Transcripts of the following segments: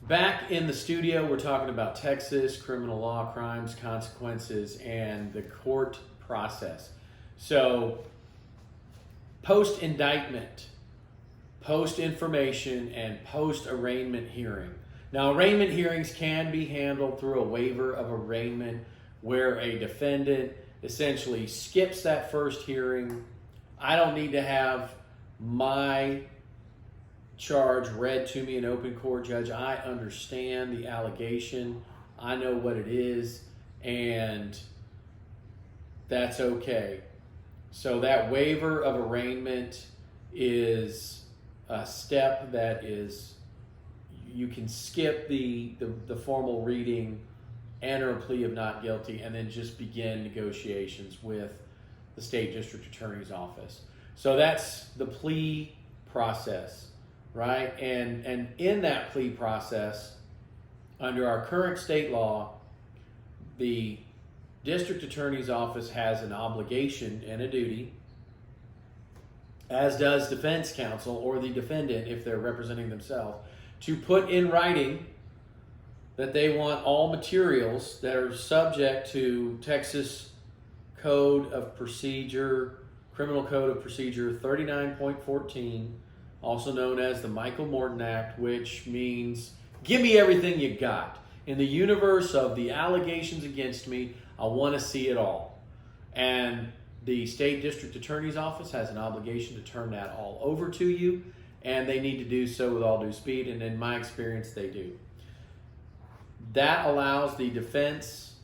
Back in the studio, we're talking about Texas criminal law, crimes, consequences, and the court process. So, post-indictment, post-information, and post-arraignment hearing. Now, arraignment hearings can be handled through a waiver of arraignment where a defendant essentially skips that first hearing. I don't need to have my charge read to me in open court, Judge. I understand the allegation. I know what it is, and that's okay. So that waiver of arraignment is a step that is, you can skip the formal reading, enter a plea of not guilty, and then just begin negotiations with the state district attorney's office. So that's the plea process, right? And in that plea process, under our current state law, the district attorney's office has an obligation and a duty, as does defense counsel or the defendant if they're representing themselves, to put in writing that they want all materials that are subject to Texas Code of Procedure, Criminal Code of Procedure 39.14, also known as the Michael Morton Act, which means give me everything you got. In the universe of the allegations against me, I want to see it all. And the state district attorney's office has an obligation to turn that all over to you, and they need to do so with all due speed, and in my experience, they do. That allows the defense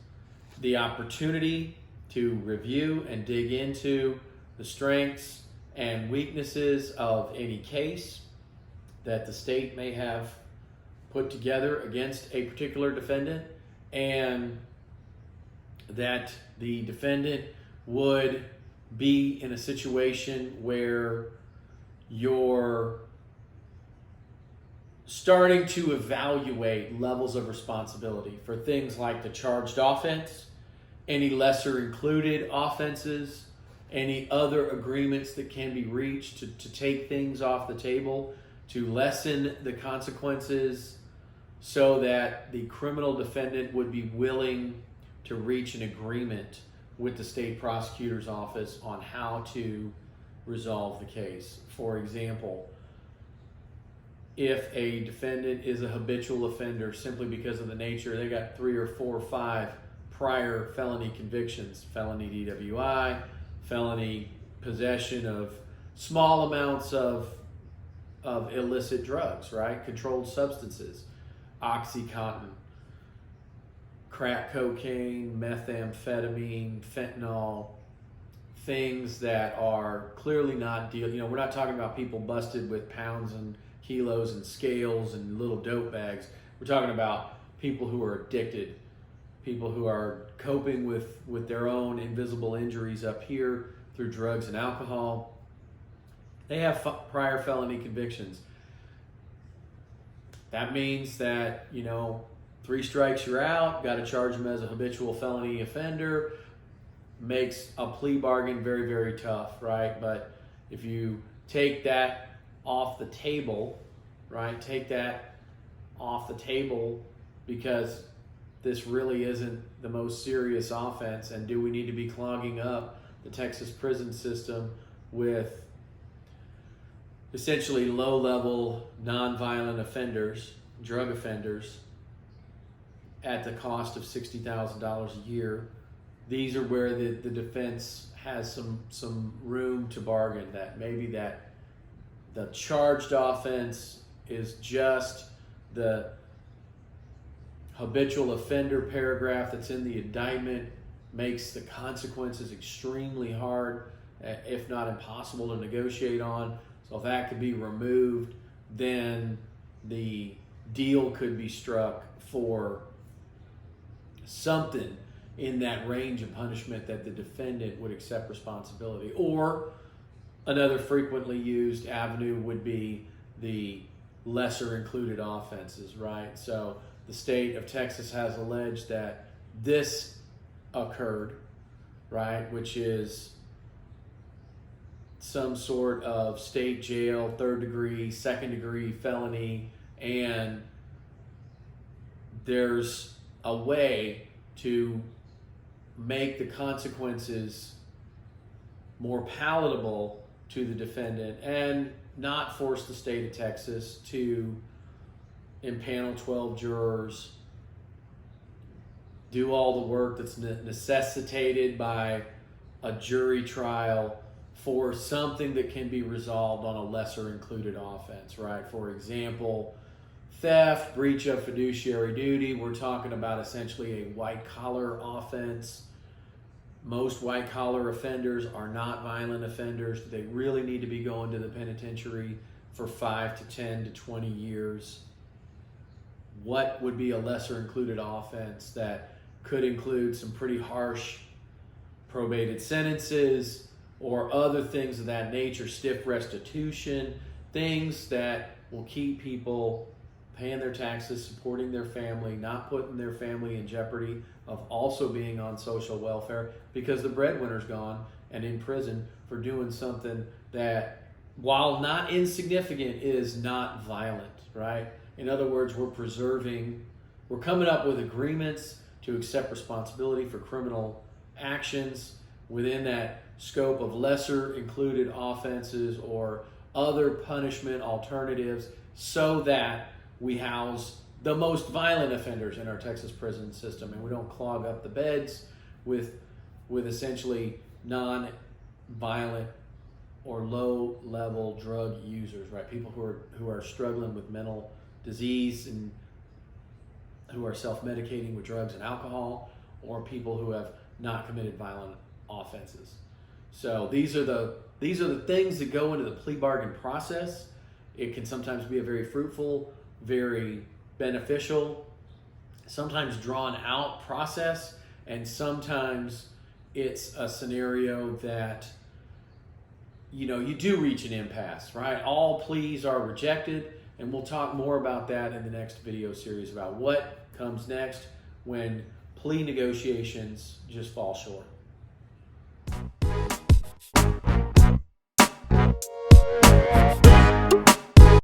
the opportunity to review and dig into the strengths and weaknesses of any case that the state may have put together against a particular defendant, and that the defendant would be in a situation where you're starting to evaluate levels of responsibility for things like the charged offense, any lesser included offenses, any other agreements that can be reached to take things off the table, to lessen the consequences so that the criminal defendant would be willing to reach an agreement with the state prosecutor's office on how to resolve the case. For example, if a defendant is a habitual offender simply because of the nature, they got 3 or 4 or 5 prior felony convictions, felony DWI, felony possession of small amounts of illicit drugs, right? Controlled substances, OxyContin, crack cocaine, methamphetamine, fentanyl, things that are clearly not we're not talking about people busted with pounds and kilos and scales and little dope bags. We're talking about people who are addicted, people who are coping with their own invisible injuries up here through drugs and alcohol. They have prior felony convictions. That means that, 3 strikes you're out, got to charge them as a habitual felony offender, makes a plea bargain very, very tough, right? But if you take that off the table, right? Take that off the table because this really isn't the most serious offense, and do we need to be clogging up the Texas prison system with essentially low-level, nonviolent offenders, drug offenders, at the cost of $60,000 a year? These are where the defense has some room to bargain, that maybe that the charged offense is just the habitual offender paragraph that's in the indictment, makes the consequences extremely hard, if not impossible to negotiate on. So if that could be removed, then the deal could be struck for something in that range of punishment that the defendant would accept responsibility. Or another frequently used avenue would be the lesser included offenses, right? So the state of Texas has alleged that this occurred, right, which is some sort of state jail, 3rd degree, 2nd degree felony, and there's a way to make the consequences more palatable to the defendant and not force the state of Texas to impanel 12 jurors, do all the work that's necessitated by a jury trial for something that can be resolved on a lesser included offense, right? For example, theft, breach of fiduciary duty. We're talking about essentially a white collar offense. Most white collar offenders are not violent offenders. They really need to be going to the penitentiary for 5 to 10 to 20 years. What would be a lesser included offense that could include some pretty harsh probated sentences or other things of that nature, stiff restitution, things that will keep people paying their taxes, supporting their family, not putting their family in jeopardy of also being on social welfare because the breadwinner's gone and in prison for doing something that, while not insignificant, is not violent, right? In other words, we're coming up with agreements to accept responsibility for criminal actions within that scope of lesser included offenses or other punishment alternatives so that we house the most violent offenders in our Texas prison system and we don't clog up the beds with essentially non-violent or low-level drug users, right? People who are struggling with mental disease and who are self-medicating with drugs and alcohol, or people who have not committed violent offenses. So these are the things that go into the plea bargain process. It can sometimes be a very fruitful, very beneficial, sometimes drawn out process, and sometimes it's a scenario that you do reach an impasse, right? All pleas are rejected, and we'll talk more about that in the next video series about what comes next when plea negotiations just fall short.